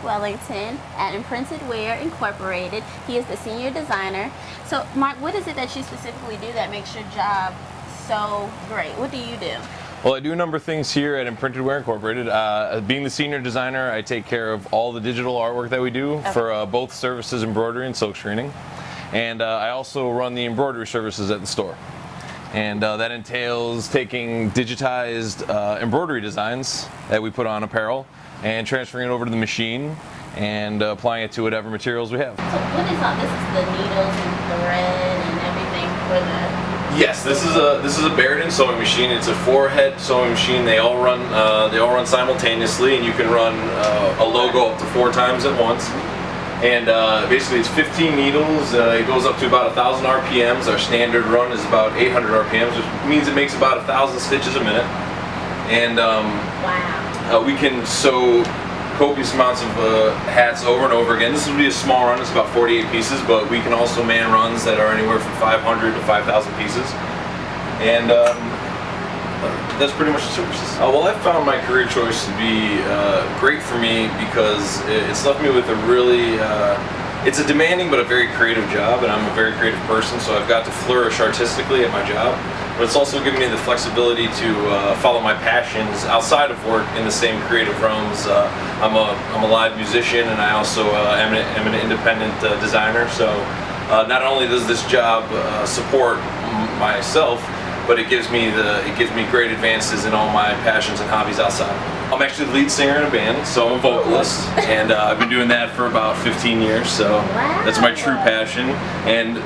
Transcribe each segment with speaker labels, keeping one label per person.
Speaker 1: Wellington at Imprinted Wear Incorporated. He is the senior designer. So Mark, what is it that you specifically do that makes your job so great? What do you do?
Speaker 2: Well, I do a number of things here at Imprinted Wear Incorporated. Being the senior designer, I take care of all the digital artwork that we do for both services, embroidery and silk screening. And I also run the embroidery services at the store. And that entails taking digitized embroidery designs that we put on apparel and transferring it over to the machine and applying it to whatever materials we have.
Speaker 1: So what is all this? Is the needles and thread and everything for the...
Speaker 2: Yes, this is a Barrett sewing machine. It's a 4-head sewing machine. They all run simultaneously, and you can run a logo up to 4 times at once. And basically, it's 15 needles. It goes up to about 1,000 RPMs. Our standard run is about 800 RPMs, which means it makes about 1,000 stitches a minute. And
Speaker 1: wow.
Speaker 2: We can sew copious amounts of hats over and over again. This would be a small run, it's about 48 pieces, but we can also man runs that are anywhere from 500 to 5,000 pieces. And that's pretty much the services. Well, I found my career choice to be great for me because it's left me with a really, it's a demanding but a very creative job, and I'm a very creative person, so I've got to flourish artistically at my job. But it's also given me the flexibility to follow my passions outside of work in the same creative realms. I'm a live musician, and I also am an independent designer. So not only does this job support myself, but it gives me great advances in all my passions and hobbies outside. I'm actually the lead singer in a band, so I'm a vocalist, and I've been doing that for about 15 years. So that's my true passion, and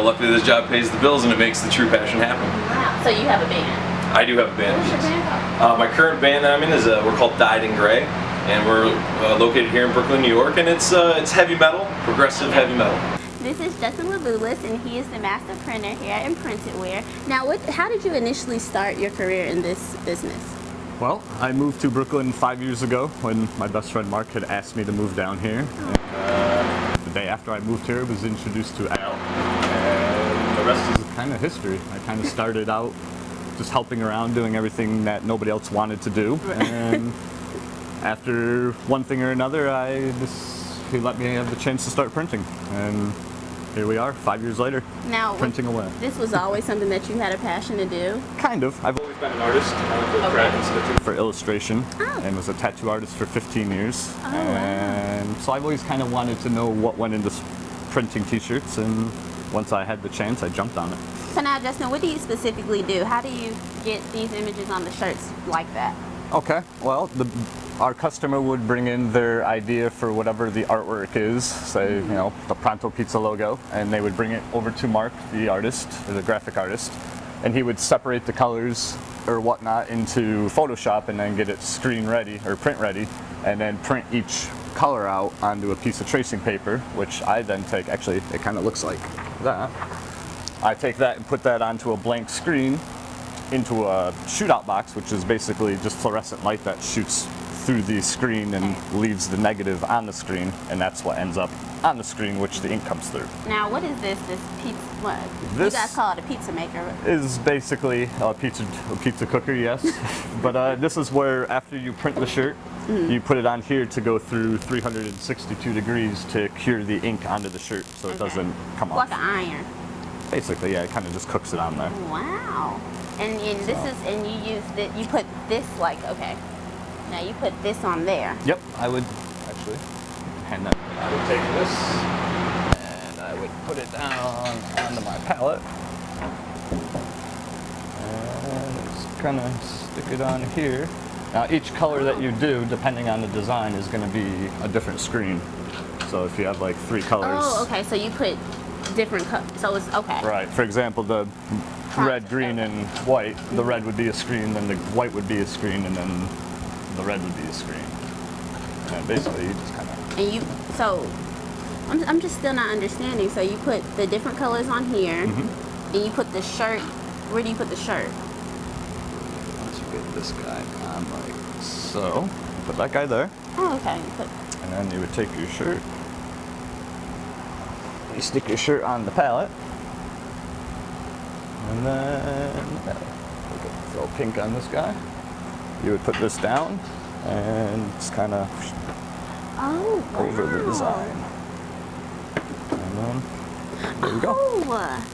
Speaker 2: luckily this job pays the bills and it makes the true passion happen.
Speaker 1: Wow. So you have a band?
Speaker 2: I do have a band.
Speaker 1: What's your band called?
Speaker 2: My current band I'm in is we're called Dyed in Gray, and we're located here in Brooklyn, New York, and it's heavy metal, progressive heavy metal.
Speaker 1: This is Justin Labulis, and he is the master printer here at Imprinted Wear. Now, how did you initially start your career in this business?
Speaker 3: Well, I moved to Brooklyn 5 years ago when my best friend Mark had asked me to move down here. The day after I moved here, I was introduced to Al, and the rest is kind of history. I kind of started out just helping around, doing everything that nobody else wanted to do, and after one thing or another, he let me have the chance to start printing, and here we are, 5 years later,
Speaker 1: now,
Speaker 3: printing away.
Speaker 1: This was always something that you had a passion to do?
Speaker 3: Kind of. I've always been an artist. I went to grad institute for illustration and was a tattoo artist for 15 years. And so I've always kind of wanted to know what went into printing t-shirts, and once I had the chance, I jumped on it.
Speaker 1: So now, Justin, what do you specifically do? How do you get these images on the shirts like that?
Speaker 3: Okay, well, our customer would bring in their idea for whatever the artwork is, say, the Pronto Pizza logo, and they would bring it over to Mark, the artist, or the graphic artist, and he would separate the colors or whatnot into Photoshop and then get it screen ready or print ready, and then print each color out onto a piece of tracing paper, which I then take, actually, it kind of looks like that. I take that and put that onto a blank screen into a shootout box, which is basically just fluorescent light that shoots through the screen and leaves the negative on the screen, and that's what ends up on the screen, which the ink comes through.
Speaker 1: Now, what is this pizza? What?
Speaker 3: This
Speaker 1: you guys call it a pizza maker?
Speaker 3: Is basically a pizza cooker, yes. But this is where after you print the shirt, you put it on here to go through 362 degrees to cure the ink onto the shirt, so it doesn't come off.
Speaker 1: Like an iron.
Speaker 3: Basically, yeah, it kind of just cooks it on there.
Speaker 1: Wow. And this is, and you use that, you put this now you put this on there.
Speaker 3: Yep, I would actually hand that. I would take this and I would put it down onto my palette and just kind of stick it on here. Now each color that you do, depending on the design, is going to be a different screen. So if you have like 3 colors.
Speaker 1: Oh, okay. So you put different colors. So it's okay.
Speaker 3: Right. For example, the red, green, and white. The red would be a screen, then the white would be a screen, and then the red would be a screen. And basically, you just kind of.
Speaker 1: And so I'm just still not understanding. So you put the different colors on here, and you put the shirt. Where do you put the shirt?
Speaker 3: Once you get this guy on like so, you put that guy there.
Speaker 1: Oh, okay.
Speaker 3: And then you would take your shirt. You stick your shirt on the palette. And then throw pink on this guy. You would put this down and just kind of
Speaker 1: Oh, wow.
Speaker 3: over the design. And then there you go.
Speaker 1: Oh.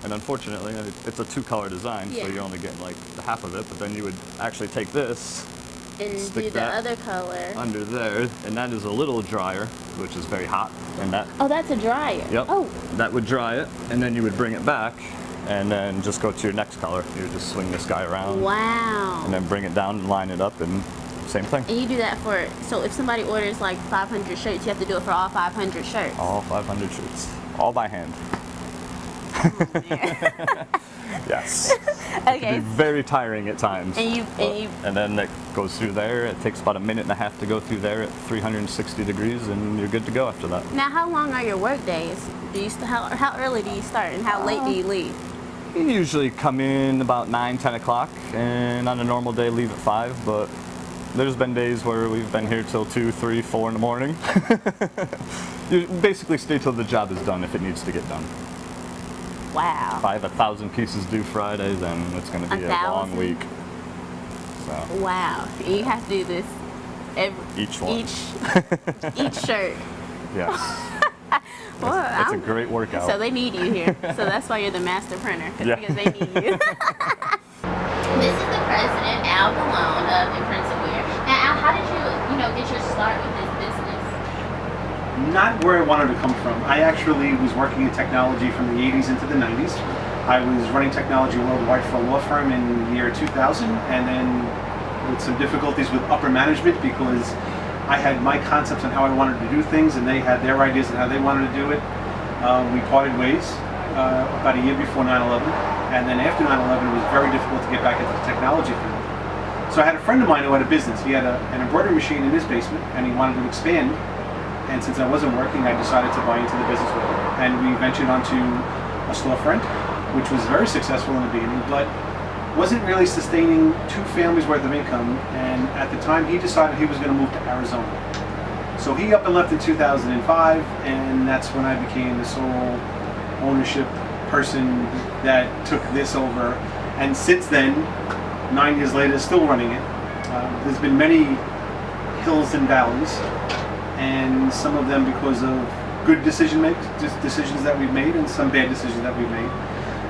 Speaker 3: And unfortunately, it's a two-color design, so
Speaker 1: Yeah.
Speaker 3: you're only getting like the half of it. But then you would actually take this
Speaker 1: And
Speaker 3: Stick
Speaker 1: do the
Speaker 3: that
Speaker 1: other color.
Speaker 3: under there, and that is a little dryer, which is very hot. And that,
Speaker 1: Oh, that's a dryer.
Speaker 3: yep,
Speaker 1: Oh,
Speaker 3: that would dry it, and then you would bring it back, and then just go to your next color. You would just swing this guy around,
Speaker 1: wow.
Speaker 3: and then bring it down and line it up, and same thing.
Speaker 1: And you do that for, so if somebody orders like 500 shirts, you have to do it for all 500 shirts.
Speaker 3: All 500 shirts, all by hand. Yes. It can
Speaker 1: Okay.
Speaker 3: be very tiring at times.
Speaker 1: And
Speaker 3: And then it goes through there. It takes about a minute and a half to go through there at 360 degrees, and you're good to go after that.
Speaker 1: now how long are your work days? How early do you start and how late do you leave?
Speaker 3: We usually come in about 9, 10 o'clock, and on a normal day leave at 5, but there's been days where we've been here till 2, 3, 4 in the morning. You basically stay till the job is done if it needs to get done.
Speaker 1: Wow.
Speaker 3: If I have 1,000 pieces due Friday, then it's going to be a long
Speaker 1: 1,000?
Speaker 3: week. So
Speaker 1: Wow. And you have to do this
Speaker 3: each one.
Speaker 1: each shirt.
Speaker 3: Yes.
Speaker 1: Well,
Speaker 3: It's a great workout.
Speaker 1: So they need you here. So that's why you're the master printer,
Speaker 3: Yeah.
Speaker 1: because they need you. This is the president, Al Galone of Imprinted Wear. Now, Al, how did you get your start with this business?
Speaker 4: Not where I wanted to come from. I actually was working in technology from the 80s into the 90s. I was running technology worldwide for a law firm in the year 2000, and then with some difficulties with upper management because I had my concepts on how I wanted to do things, and they had their ideas on how they wanted to do it. We parted ways about a year before 9/11, and then after 9/11 it was very difficult to get back into the technology field. So I had a friend of mine who had a business. He had an embroidery machine in his basement, and he wanted to expand. And since I wasn't working, I decided to buy into the business with him. And we ventured onto a storefront, which was very successful in the beginning, but wasn't really sustaining 2 families worth of income. And at the time, he decided he was going to move to Arizona. So he up and left in 2005, and that's when I became the sole ownership person that took this over. And since then, 9 years later, still running it. There's been many hills and valleys, and some of them because of good decisions that we've made, and some bad decisions that we've made.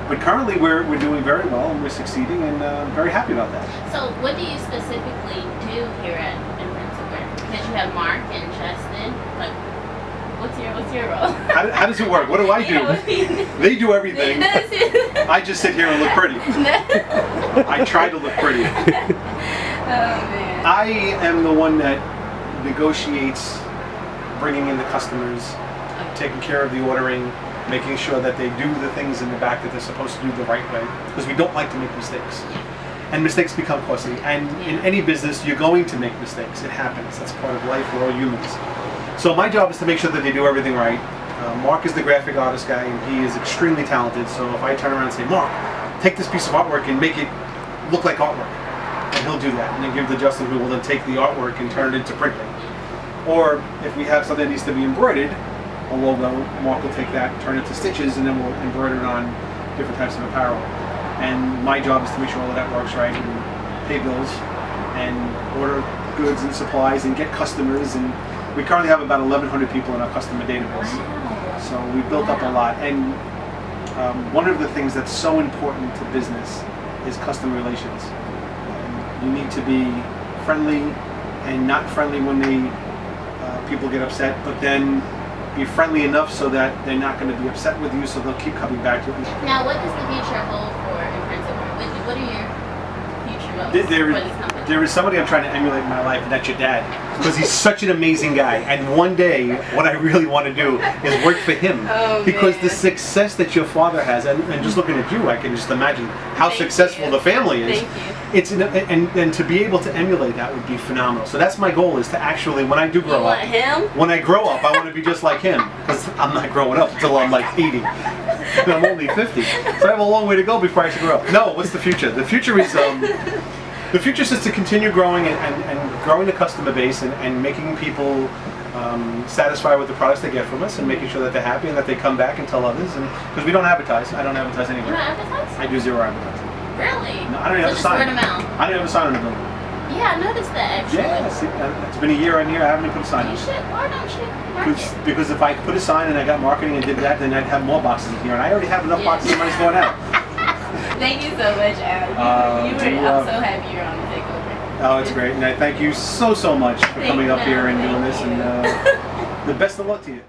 Speaker 4: But currently we're doing very well, and we're succeeding, and very happy about that.
Speaker 1: So what do you specifically do here at Imprinted Wear? Because you have Mark and Justin. Like, what's your role?
Speaker 4: How does it work? What do I do? They do everything. I just sit here and look pretty. I try to look pretty.
Speaker 1: Oh man.
Speaker 4: I am the one that negotiates bringing in the customers, taking care of the ordering, making sure that they do the things in the back that they're supposed to do the right way, because we don't like to make mistakes. And mistakes become costly. And in any business, you're going to make mistakes. It happens. That's part of life. We're all humans. So my job is to make sure that they do everything right. Mark is the graphic artist guy, and he is extremely talented. So if I turn around and say, Mark, take this piece of artwork and make it look like artwork, and he'll do that. And then give the Justin, who will then take the artwork and turn it into printing. Or if we have something that needs to be embroidered, a logo, Mark will take that, turn it to stitches, and then we'll embroider it on different types of apparel. And my job is to make sure all of that works right, and pay bills, and order goods and supplies, and get customers. And we currently have about 1,100 people in our customer database. So we built up a lot. And one of the things that's so important to business is customer relations. You need to be friendly, and not friendly when people get upset, but then be friendly enough so that they're not going to be upset with you, so they'll keep coming back to it.
Speaker 1: Now, what does the future hold for Imprinted Wear? What are your future goals for this company?
Speaker 4: There is somebody I'm trying to emulate in my life, and that's your dad, because he's such an amazing guy. And one day, what I really want to do is work for him, because the success that your father has, and just looking at you, I can just imagine how successful the family is.
Speaker 1: Thank you.
Speaker 4: It's and to be able to emulate that would be phenomenal. So that's my goal, is to actually, when I do grow up, when I grow up, I want to be just like him, because I'm not growing up until I'm like 80. And I'm only 50, so I have a long way to go before I should grow up. No, what's the future? The future is the future is just to continue growing and growing the customer base, and making people satisfied with the products they get from us, and making sure that they're happy and that they come back and tell others. And because we don't advertise, I don't advertise anywhere.
Speaker 1: You don't advertise?
Speaker 4: I do zero advertising.
Speaker 1: Really?
Speaker 4: No, I don't even have a sign.
Speaker 1: Word of mouth.
Speaker 4: I don't have a sign on the building.
Speaker 1: Yeah, I noticed that actually.
Speaker 4: Yeah, see, it's been a year on here. I haven't put a sign
Speaker 1: You
Speaker 4: on.
Speaker 1: should. Why don't you mark it?
Speaker 4: Because if I put a sign and I got marketing and did that, then I'd have more boxes in here, and I already have enough
Speaker 1: Yeah.
Speaker 4: boxes in my store now.
Speaker 1: Thank you so much, Al. I'm so happy you're on the takeover.
Speaker 4: Oh, it's great, and I thank you so much for
Speaker 1: Thank
Speaker 4: coming up
Speaker 1: you.
Speaker 4: here and doing this,
Speaker 1: Thank
Speaker 4: and the best of luck to you.